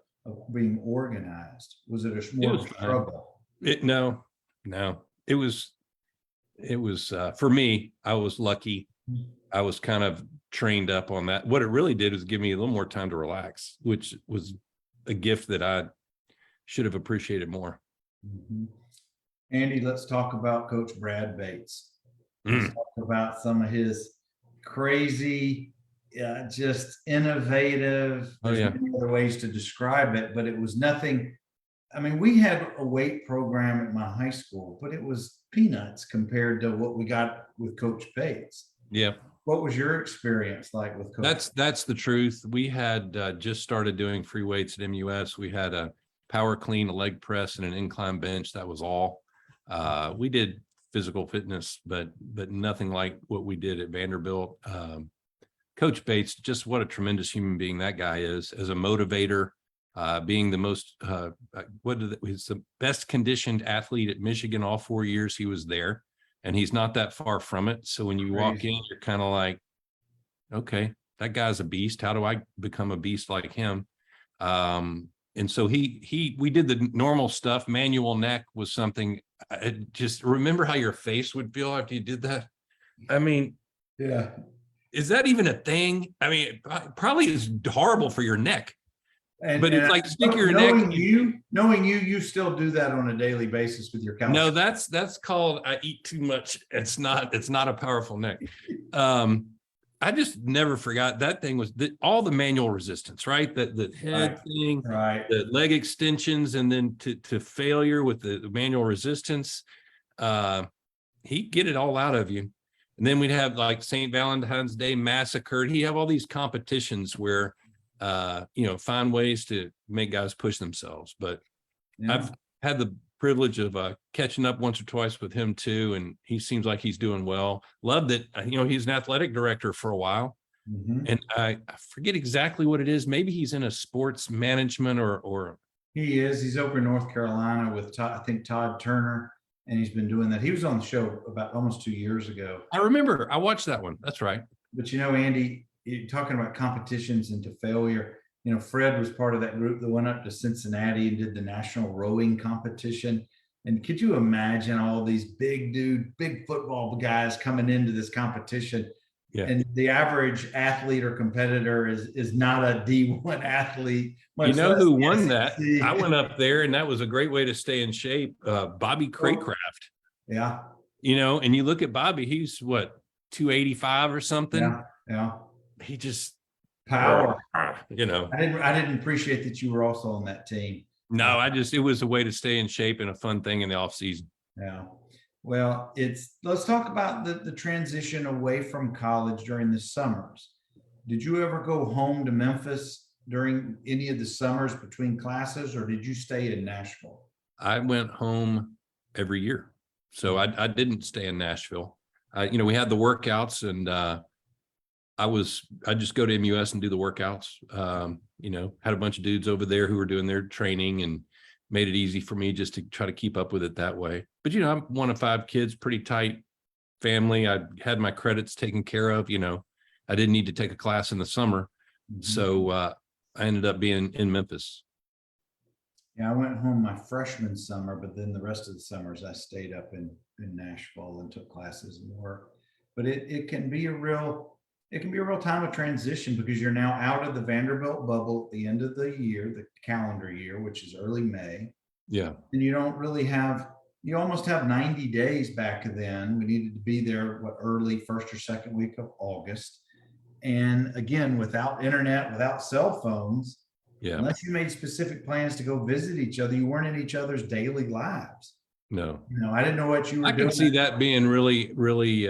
being organized? Was it more of a struggle? No. It was for me, I was lucky. I was kind of trained up on that. What it really did was give me a little more time to relax, which was a gift that I should have appreciated more. Mm-hmm. Andy, let's talk about Coach Brad Bates. Let's talk about some of his crazy, just innovative. There's many other ways to describe it, but it was nothing. I mean, we had a weight program at my high school, but it was peanuts compared to what we got with Coach Bates. Yeah. What was your experience like with Coach? That's the truth. We had just started doing free weights at MUS. We had a power clean, a leg press, and an incline bench. That was all. We did physical fitness, but nothing like what we did at Vanderbilt. Coach Bates, just what a tremendous human being that guy is as a motivator, being the most, he's the best conditioned athlete at Michigan all 4 years he was there. And he's not that far from it. So when you walk in, you're kind of like, okay, that guy's a beast. How do I become a beast like him? And so we did the normal stuff. Manual neck was something. Just remember how your face would feel after you did that. I mean, yeah. Is that even a thing? I mean, it probably is horrible for your neck. But it's like stick your neck. knowing you, you still do that on a daily basis with your couch. No, that's called I eat too much. It's not a powerful neck. I just never forgot that thing was all the manual resistance, right? The head thing, right, the leg extensions, and then to failure with the manual resistance. He'd get it all out of you. And then we'd have like St. Valentine's Day Massacre. He'd have all these competitions where find ways to make guys push themselves. But yeah. I've had the privilege of catching up once or twice with him too, and he seems like he's doing well. Loved it. He's an athletic director for a while, and I forget exactly what it is. Maybe he's in a sports management or he is. He's over in North Carolina with Todd Turner, and he's been doing that. He was on the show about almost 2 years ago. I remember. I watched that one. That's right. But Andy, you're talking about competitions and to failure. Fred was part of that group that went up to Cincinnati and did the national rowing competition. And could you imagine all these big football guys coming into this competition? Yeah. And the average athlete or competitor is not a D1 athlete. You know who won that? I went up there, and that was a great way to stay in shape. Bobby Craycraft. Yeah. And you look at Bobby, he's what, 285 or something? Yeah. He just power. I didn't appreciate that you were also on that team. No, it was a way to stay in shape and a fun thing in the off season. Yeah. Well, let's talk about the transition away from college during the summers. Did you ever go home to Memphis during any of the summers between classes, or did you stay in Nashville? I went home every year. So I didn't stay in Nashville. We had the workouts, and I just go to MUS and do the workouts. Had a bunch of dudes over there who were doing their training and made it easy for me just to try to keep up with it that way. But, I'm one of 5 kids, pretty tight family. I had my credits taken care of. I didn't need to take a class in the summer. So I ended up being in Memphis. Yeah, I went home my freshman summer, but then the rest of the summers I stayed up in Nashville and took classes and work. But it can be a real time of transition because you're now out of the Vanderbilt bubble at the end of the year, the calendar year, which is early May. Yeah. And you don't really you almost have 90 days back then. We needed to be there, early first or second week of August. And again, without internet, without cell phones, unless you made specific plans to go visit each other, you weren't in each other's daily lives. No. I didn't know what you were doing. I can see that being really, really,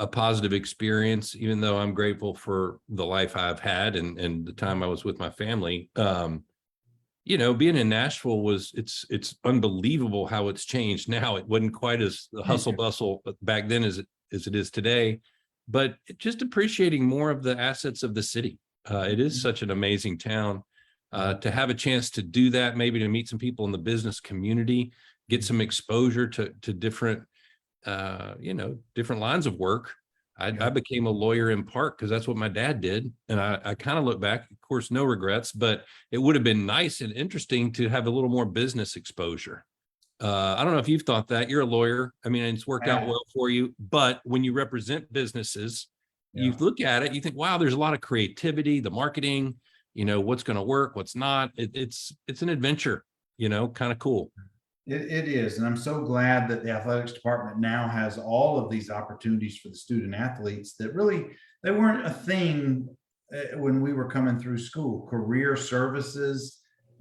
a positive experience, even though I'm grateful for the life I've had and the time I was with my family. Being in Nashville it's unbelievable how it's changed now. It wasn't quite as hustle bustle back then as it is today, but just appreciating more of the assets of the city. It is such an amazing town. To have a chance to do that, maybe to meet some people in the business community, get some exposure to different different lines of work. I became a lawyer in part because that's what my dad did. And I kind of look back, of course, no regrets, but it would have been nice and interesting to have a little more business exposure. I don't know if you've thought that. You're a lawyer. I mean, it's worked out well for you, but when you represent businesses, you look at it, you think, wow, there's a lot of creativity, the marketing, what's going to work, what's not. It's an adventure, kind of cool. It is. And I'm so glad that the athletics department now has all of these opportunities for the student athletes that really, they weren't a thing when we were coming through school, career services,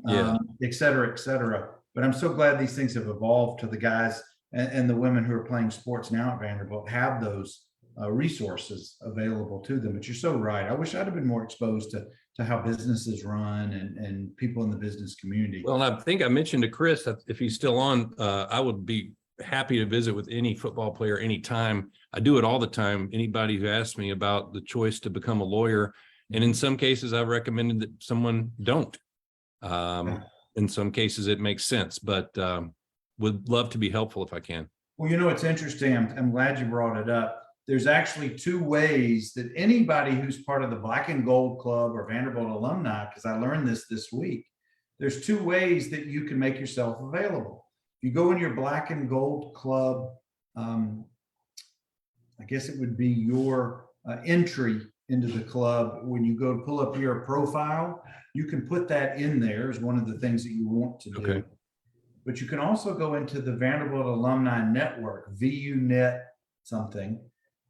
et cetera, et cetera. But I'm so glad these things have evolved to the guys and the women who are playing sports now at Vanderbilt have those resources available to them. But you're so right. I wish I'd have been more exposed to how businesses run and people in the business community. Well, and I think I mentioned to Chris that if he's still on, I would be happy to visit with any football player anytime. I do it all the time. Anybody who asks me about the choice to become a lawyer. And in some cases, I've recommended that someone don't. In some cases, it makes sense, but would love to be helpful if I can. Well, it's interesting. I'm glad you brought it up. There's actually 2 ways that anybody who's part of the Black and Gold Club or Vanderbilt alumni, because I learned this week, there's 2 ways that you can make yourself available. If you go in your Black and Gold Club, I guess it would be your entry into the club. When you go to pull up your profile, you can put that in there as one of the things that you want to do. Okay. But you can also go into the Vanderbilt Alumni Network, VUNet something.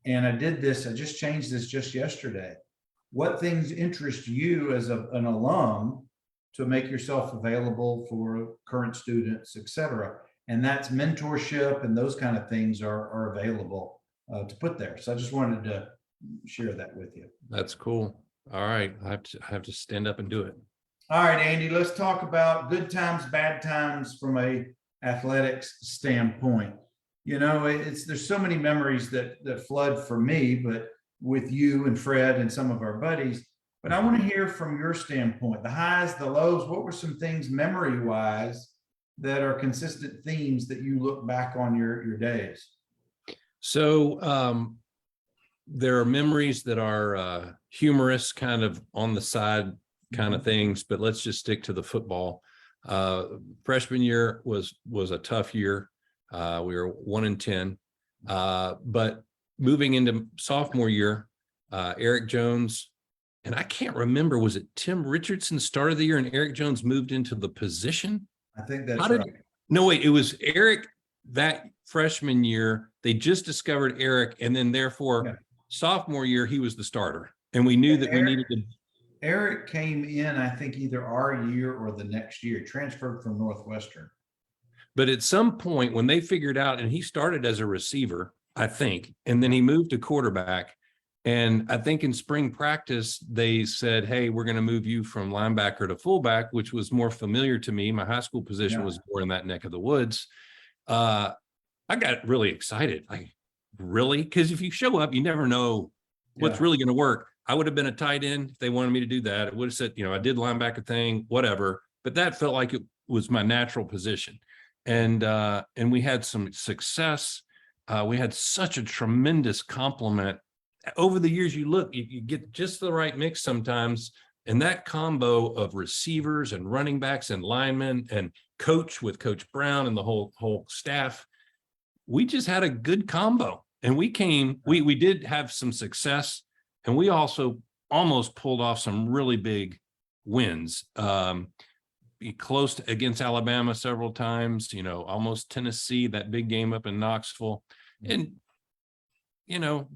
And I just changed this just yesterday. What things interest you as an alum to make yourself available for current students, et cetera. And that's mentorship and those kind of things are available to put there. So I just wanted to share that with you. That's cool. All right. I have to stand up and do it. All right, Andy, let's talk about good times, bad times from a athletics standpoint. You know, there's so many memories that flood for me, but with you and Fred and some of our buddies. But I want to hear from your standpoint, the highs, the lows. What were some things memory-wise that are consistent themes that you look back on your days? So there are memories that are humorous, kind of on the side kind of things, but let's just stick to the football. Freshman year was a tough year. We were 1-10, but moving into sophomore year, Eric Jones, and I can't remember, was it Tim Richardson started the year and Eric Jones moved into the position? I think that's right. No, wait, it was Eric that freshman year. They just discovered Eric, and then therefore sophomore year, he was the starter. And we knew that we needed to. Eric came in, I think, either our year or the next year, transferred from Northwestern. But at some point when they figured out, and he started as a receiver, I think, and then he moved to quarterback. And I think in spring practice, they said, hey, we're going to move you from linebacker to fullback, which was more familiar to me. My high school position was more in that neck of the woods. I got really excited. Like, really? Because if you show up, you never know what's really going to work. I would have been a tight end if they wanted me to do that. It would have said, I did linebacker thing, whatever. But that felt like it was my natural position. And we had some success. We had such a tremendous compliment. Over the years, you get just the right mix sometimes. And that combo of receivers and running backs and linemen and coach with Coach Brown and the whole staff, we just had a good combo. And we did have some success. And we also almost pulled off some really big wins. Close against Alabama several times, almost Tennessee, that big game up in Knoxville. And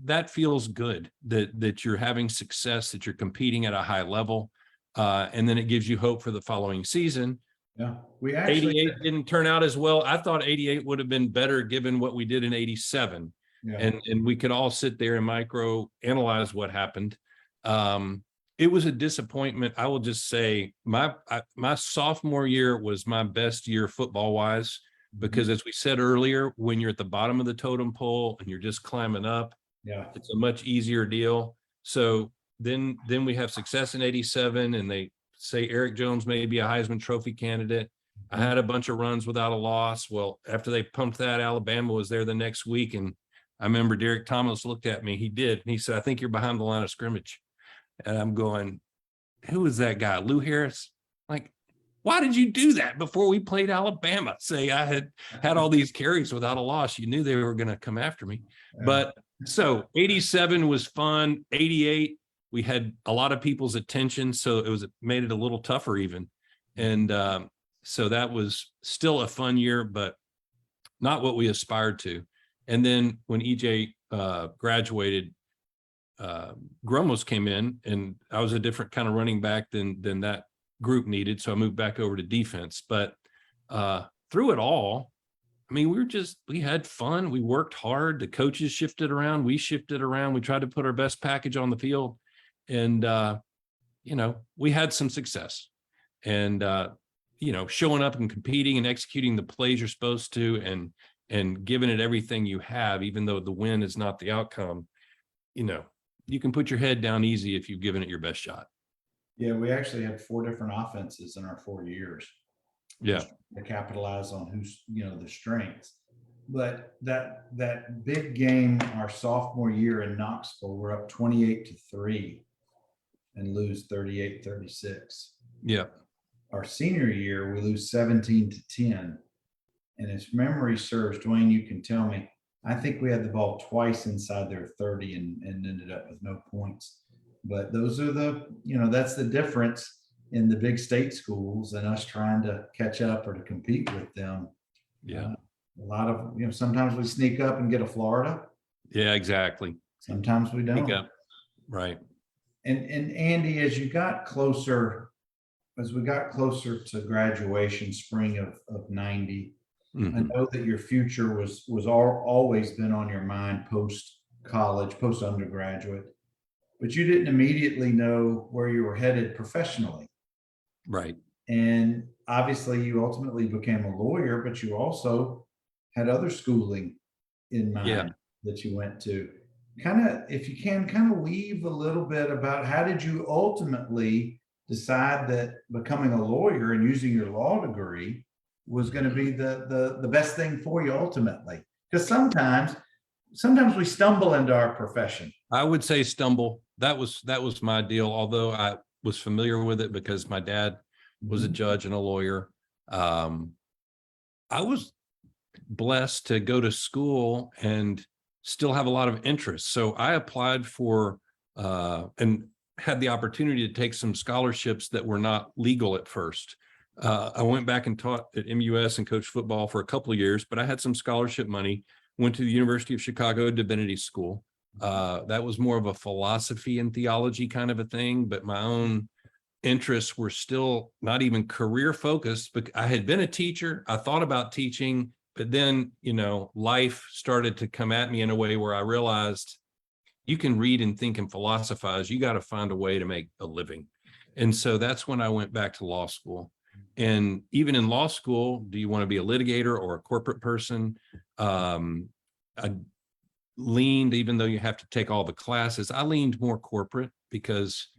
that feels good that you're having success, that you're competing at a high level. And then it gives you hope for the following season. Yeah. We actually 88 didn't turn out as well. I thought 88 would have been better given what we did in 87. Yeah. And we could all sit there and micro analyze what happened. It was a disappointment. I will just say my sophomore year was my best year football wise. Because as we said earlier, when you're at the bottom of the totem pole and you're just climbing up, it's a much easier deal. So then we have success in 87, and they say Eric Jones may be a Heisman Trophy candidate. I had a bunch of runs without a loss. Well, after they pumped that, Alabama was there the next week. And I remember Derek Thomas looked at me. He did. And he said, I think you're behind the line of scrimmage. And I'm going, who is that guy? Lou Harris? Like, why did you do that before we played Alabama? Say I had all these carries without a loss. You knew they were going to come after me. But so 87 was fun. 88, we had a lot of people's attention. So it made it a little tougher even. And so that was still a fun year, but not what we aspired to. And then when EJ graduated, Grumos came in, and I was a different kind of running back than that group needed. So I moved back over to defense. But through it all, I mean, we had fun. We worked hard. The coaches shifted around. We shifted around. We tried to put our best package on the field. And, we had some success. And, showing up and competing and executing the plays you're supposed to and giving it everything you have, even though the win is not the outcome, you can put your head down easy if you've given it your best shot. Yeah, we actually had 4 different offenses in our 4 years. Yeah. To capitalize on who's, the strengths. But that big game, our sophomore year in Knoxville, we're up 28-3 and lose 38-36. Yeah. Our senior year, we lose 17-10. And if memory serves, Dwayne, you can tell me, I think we had the ball twice inside their 30 and ended up with no points. But those are that's the difference in the big state schools and us trying to catch up or to compete with them. Yeah. A lot of, sometimes we sneak up and get a Florida. Yeah, exactly. Sometimes we Speak don't. up. Right. And Andy, as we got closer to graduation, spring of 90, I Mhm. know that your future was always been on your mind post college, post undergraduate, but you didn't immediately know where you were headed professionally. Right. And obviously, you ultimately became a lawyer, but you also had other schooling in mind Yeah. that you went to. Kind of, if you can, kind of weave a little bit about how did you ultimately decide that becoming a lawyer and using your law degree was going to be the best thing for you ultimately? Because sometimes we stumble into our profession. I would say stumble. That was my deal. Although I was familiar with it because my dad was a judge and a lawyer. I was blessed to go to school and still have a lot of interest. So I applied for and had the opportunity to take some scholarships that were not legal at first. I went back and taught at MUS and coached football for a couple of years, but I had some scholarship money, went to the University of Chicago Divinity School. That was more of a philosophy and theology kind of a thing, but my own interests were still not even career focused. But I had been a teacher. I thought about teaching, but then, life started to come at me in a way where I realized you can read and think and philosophize. You got to find a way to make a living. And so that's when I went back to law school. And even in law school, do you want to be a litigator or a corporate person? I leaned, even though you have to take all the classes, I leaned more corporate because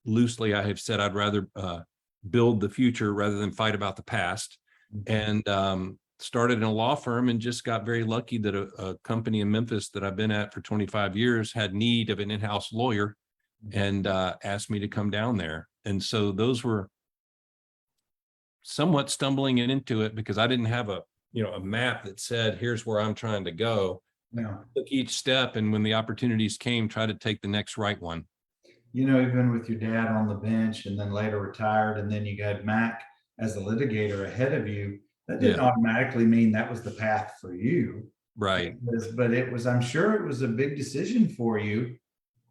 loosely I have said I'd rather build the future rather than fight about the past. And started in a law firm and just got very lucky that a company in Memphis that I've been at for 25 years had need of an in-house lawyer and asked me to come down there. And so those were somewhat stumbling into it because I didn't have a map that said, here's where I'm trying to go. No. Took each step, and when the opportunities came, try to take the next right one. Even with your dad on the bench and then later retired, and then you got Mac as a litigator ahead of you, that didn't automatically mean that was the path for you. Right. But it was, I'm sure it was a big decision for you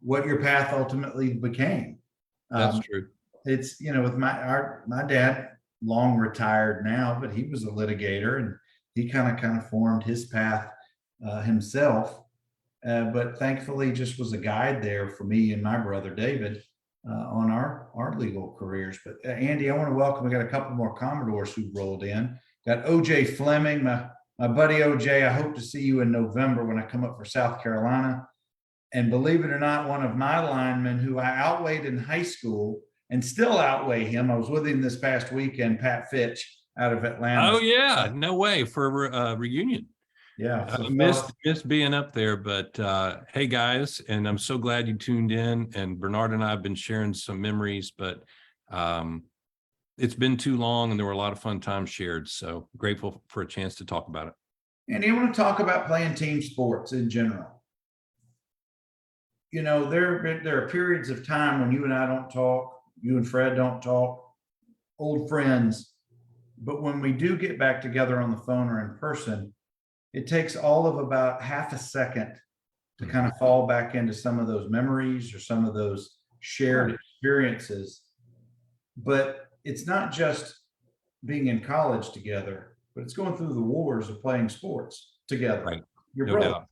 what your path ultimately became. That's true. It's, with my dad, long retired now, but he was a litigator and he kind of formed his path himself. But thankfully just was a guide there for me and my brother David on our legal careers. But Andy, I want to welcome, we got a couple more Commodores who rolled in. Got OJ Fleming, my buddy OJ. I hope to see you in November when I come up for South Carolina. And believe it or not, one of my linemen who I outweighed in high school and still outweigh him. I was with him this past weekend, Pat Fitch out of Atlanta. Oh yeah, no way, for a reunion. Yeah, I missed being up there, but hey guys, and I'm so glad you tuned in. And Bernard and I have been sharing some memories, but it's been too long, and there were a lot of fun times shared. So grateful for a chance to talk about it. And you want to talk about playing team sports in general? There are periods of time when you and I don't talk, you and Fred don't talk, old friends. But when we do get back together on the phone or in person, it takes all of about half a second to kind of fall back into some of those memories or some of those shared experiences. But it's not just being in college together, but it's going through the wars of playing sports together. Right. Your No brother. doubt.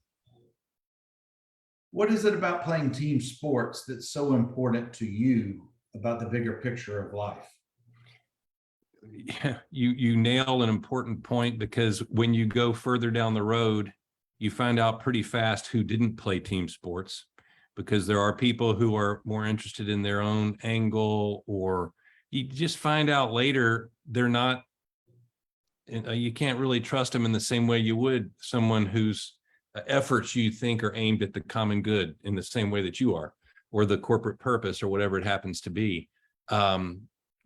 What is it about playing team sports that's so important to you about the bigger picture of life? Yeah, you nail an important point, because when you go further down the road, you find out pretty fast who didn't play team sports, because there are people who are more interested in their own angle, or you just find out later they're not, you can't really trust them in the same way you would someone whose efforts you think are aimed at the common good in the same way that you are, or the corporate purpose, or whatever it happens to be.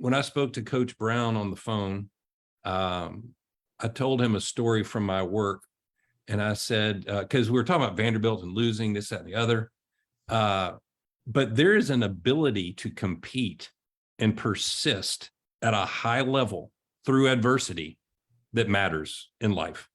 When I spoke to Coach Brown on the phone, I told him a story from my work. And I said, because we were talking about Vanderbilt and losing this, that, and the other. but there is an ability to compete and persist at a high level through adversity that matters in life.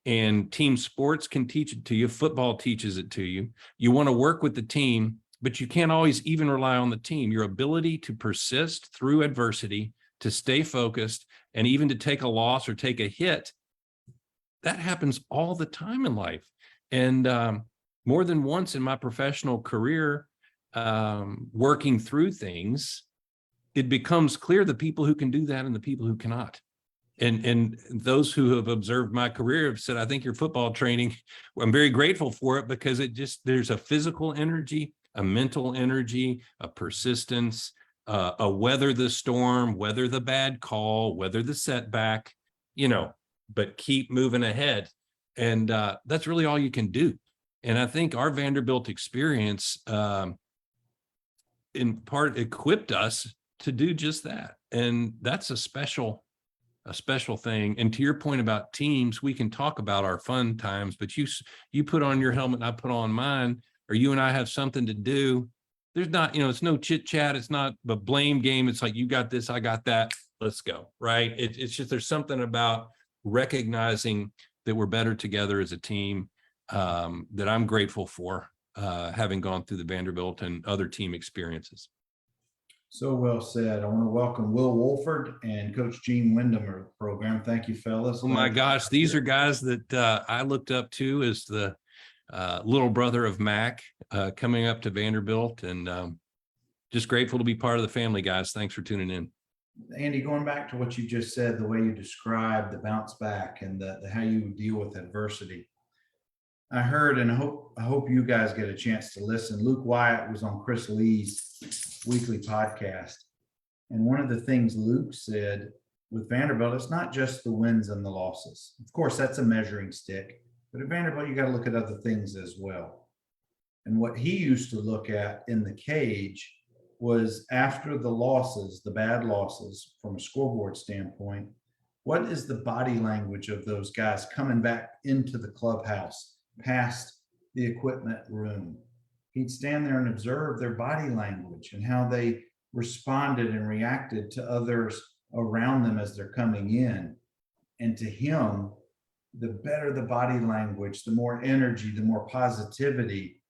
And team sports can teach it to you. Football teaches it to you. You want to work with the team, but you can't always even rely on the team. Your ability to persist through adversity, to stay focused, and even to take a loss or take a hit, that happens all the time in life. And more than once in my professional career, working through things, it becomes clear the people who can do that and the people who cannot. And those who have observed my career have said, I think your football training, I'm very grateful for it, because there's a physical energy, a mental energy, a persistence, a weather the storm, weather the bad call, weather the setback, but keep moving ahead. And that's really all you can do. And I think our Vanderbilt experience in part equipped us to do just that. And that's a special thing. And to your point about teams, we can talk about our fun times, but you put on your helmet and I put on mine, or you and I have something to do. There's not, it's no chit chat. It's not the blame game. It's like, you got this, I got that. Let's go. Right. It's just, there's something about recognizing that we're better together as a team that I'm grateful for, having gone through the Vanderbilt and other team experiences. So well said. I want to welcome Will Wolford and Coach Gene Wyndham to the program. Thank you, fellas. Oh my gosh, these are guys that I looked up to as the little brother of Mac, coming up to Vanderbilt, and just grateful to be part of the family, guys. Thanks for tuning in. Andy, going back to what you just said, the way you described the bounce back and the how you deal with adversity. I heard, and I hope you guys get a chance to listen. Luke Wyatt was on Chris Lee's weekly podcast. And one of the things Luke said with Vanderbilt, it's not just the wins and the losses. Of course, that's a measuring stick. But at Vanderbilt, you got to look at other things as well. And what he used to look at in the cage was, after the losses, the bad losses from a scoreboard standpoint, what is the body language of those guys coming back into the clubhouse, past the equipment room? He'd stand there and observe their body language and how they responded and reacted to others around them as they're coming in. And to him, the better the body language, the more energy, the more positivity,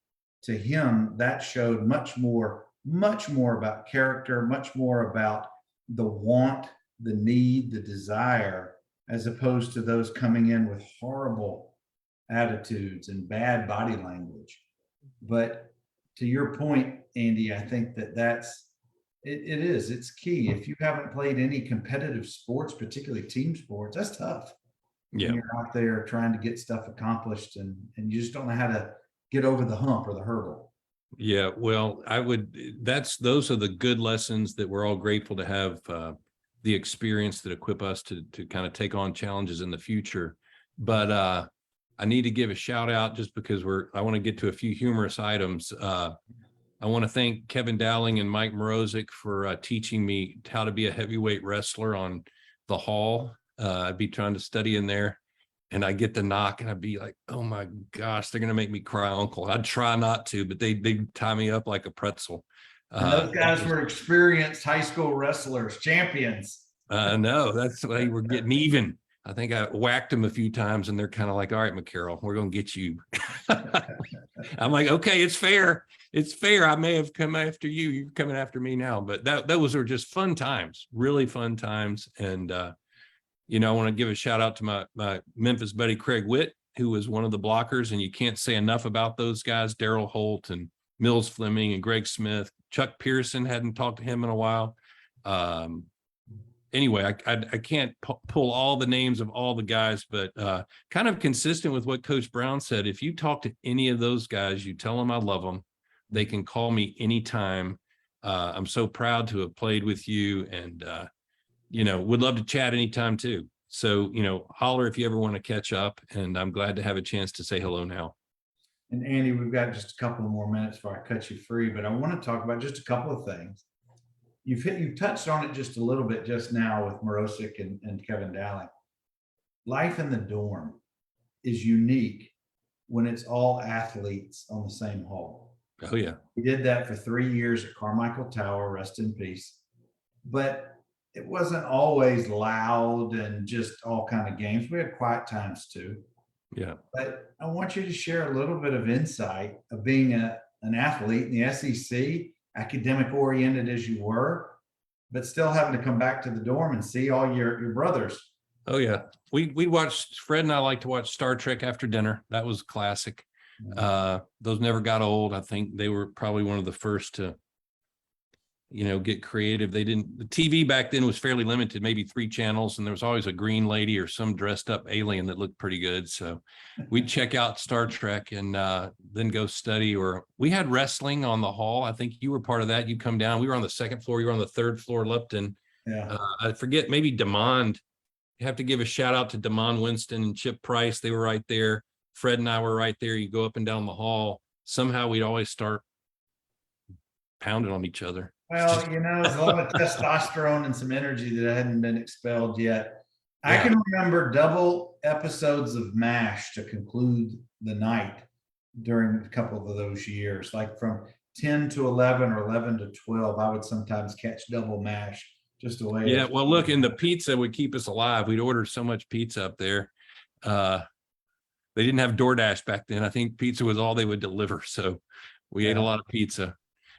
to him, that showed much more about character, much more about the want, the need, the desire, as opposed to those coming in with horrible attitudes and bad body language. But to your point, Andy, I think it's key. If you haven't played any competitive sports, particularly team sports, that's tough. Yeah. When you're out there trying to get stuff accomplished and you just don't know how to get over the hump or the hurdle. Yeah, well, those are the good lessons that we're all grateful to have, the experience that equip us to kind of take on challenges in the future. But I need to give a shout out, just because I want to get to a few humorous items. I want to thank Kevin Dowling and Mike Morozic for teaching me how to be a heavyweight wrestler on the hall. I'd be trying to study in there, and I get the knock and I'd be like, oh my gosh, they're going to make me cry, Uncle. I'd try not to, but they tie me up like a pretzel. And those guys were experienced high school wrestlers, champions. No, that's why we're getting even. I think I whacked them a few times, and they're kind of like, all right, McCarroll, we're going to get you. I'm like, okay, it's fair. It's fair. I may have come after you. You're coming after me now. But those were just fun times, really fun times. And, I want to give a shout out to my Memphis buddy, Craig Witt, who was one of the blockers. And you can't say enough about those guys, Daryl Holt and Mills Fleming and Greg Smith. Chuck Pearson, hadn't talked to him in a while. Anyway, I can't pull all the names of all the guys, but kind of consistent with what Coach Brown said. If you talk to any of those guys, you tell them I love them. They can call me anytime. I'm so proud to have played with you, and would love to chat anytime too. So, holler if you ever want to catch up, and I'm glad to have a chance to say hello now. And Andy, we've got just a couple more minutes before I cut you free, but I want to talk about just a couple of things. You've touched on it just a little bit just now with Morosic and Kevin Dowling. Life in the dorm is unique when it's all athletes on the same hall. Oh yeah. He did that for 3 years at Carmichael Tower, rest in peace. But it wasn't always loud and just all kind of games. We had quiet times too. Yeah. But I want you to share a little bit of insight of being an athlete in the SEC, academic oriented as you were, but still having to come back to the dorm and see all your brothers. Oh yeah. We watched, Fred and I like to watch Star Trek after dinner. That was classic. Those never got old. I think they were probably one of the first to, get creative. The TV back then was fairly limited, maybe 3 channels, and there was always a green lady or some dressed up alien that looked pretty good. So we'd check out Star Trek and then go study. Or we had wrestling on the hall. I think you were part of that. You come down. We were on the 2nd floor. You were on the 3rd floor, Lupton. Yeah. I forget, maybe DeMond. You have to give a shout out to DeMond Winston and Chip Price. They were right there. Fred and I were right there. You go up and down the hall. Somehow we'd always start pounding on each other. Well, there's a lot of testosterone and some energy that hadn't been expelled yet. I can remember double episodes of MASH to conclude the night during a couple of those years, like from 10 to 11 or 11 to 12. I would sometimes catch double MASH just a way. Yeah, well, look, and the pizza would keep us alive. We'd order so much pizza up there. They didn't have DoorDash back then. I think pizza was all they would deliver. So we ate a lot of pizza.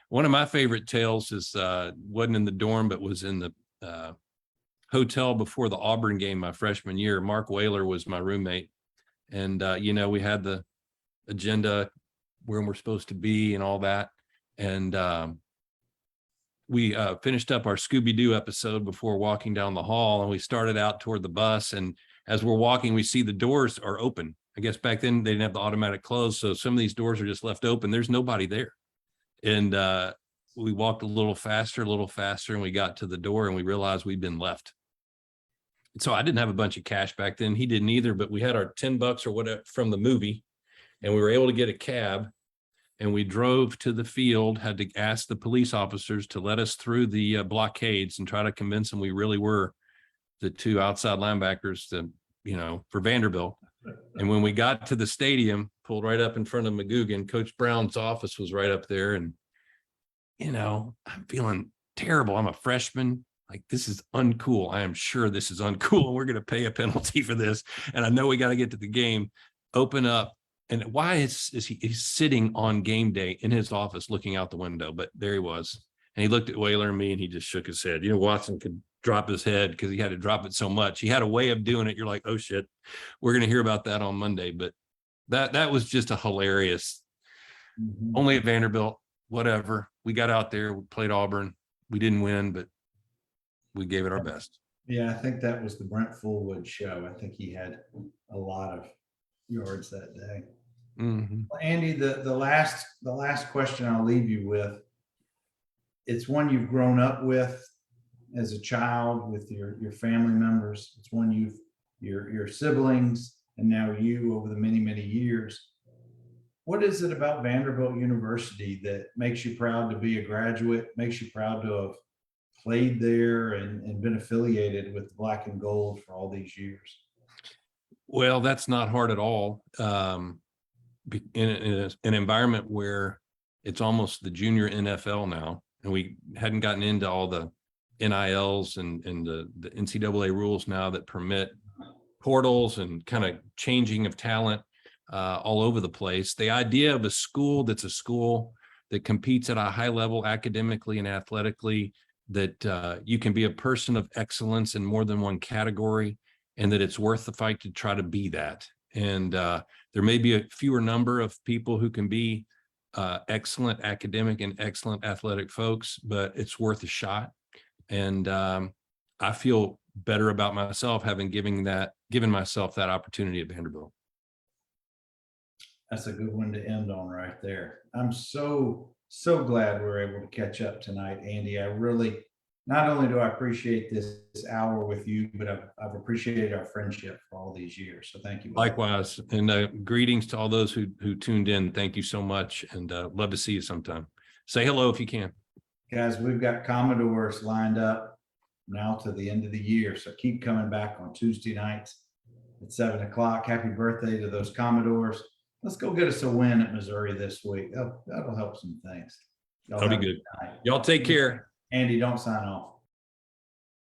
One of my favorite tales is wasn't in the dorm, but was in the hotel before the Auburn game my freshman year. Mark Whaler was my roommate. And, we had the agenda where we're supposed to be and all that. And we finished up our Scooby-Doo episode before walking down the hall, and we started out toward the bus. And as we're walking, we see the doors are open. I guess back then they didn't have the automatic close. So some of these doors are just left open. There's nobody there. And we walked a little faster, and we got to the door and we realized we'd been left. So I didn't have a bunch of cash back then. He didn't either, but we had our $10 or whatever from the movie, and we were able to get a cab, and we drove to the field, had to ask the police officers to let us through the blockades and try to convince them we really were the 2 outside linebackers for Vanderbilt. And when we got to the stadium, pulled right up in front of McGugan, Coach Brown's office was right up there. And, I'm feeling terrible. I'm a freshman. Like, this is uncool. I am sure this is uncool. And we're going to pay a penalty for this. And I know we got to get to the game. Open up. And why is he's sitting on game day in his office looking out the window? But there he was. And he looked at Whaler and me, and he just shook his head. Watson could drop his head because he had to drop it so much. He had a way of doing it. You're like, oh shit, we're going to hear about that on Monday. But that was just a hilarious, only at Vanderbilt, whatever. We got out there, we played Auburn. We didn't win, but we gave it our best. Yeah, I think that was the Brent Fullwood show. I think he had a lot of yards that day. Well, Andy, the last question I'll leave you with, it's one you've grown up with as a child with your family members. It's one your siblings, and now you over the many, many years. What is it about Vanderbilt University that makes you proud to be a graduate, makes you proud to have played there and been affiliated with the black and gold for all these years? Well, that's not hard at all. In an environment where it's almost the junior NFL now, and we hadn't gotten into all the NILs and the NCAA rules now that permit portals and kind of changing of talent all over the place. The idea of a school that's a school that competes at a high level academically and athletically, that you can be a person of excellence in more than one category, and that it's worth the fight to try to be that. And there may be a fewer number of people who can be excellent academic and excellent athletic folks, but it's worth a shot. And I feel better about myself having given myself that opportunity at Vanderbilt. That's a good one to end on right there. I'm so glad we're able to catch up tonight, Andy. I really, not only do I appreciate this hour with you, but I've appreciated our friendship for all these years. So thank you. Likewise. And greetings to all those who tuned in. Thank you so much. And love to see you sometime. Say hello if you can. Guys, we've got Commodores lined up now to the end of the year. So keep coming back on Tuesday nights at 7 o'clock. Happy birthday to those Commodores. let's go get us a win at Missouri this week. That'll help some things. Y'all That'll be have a good. night. Y'all take care. Andy, don't sign off.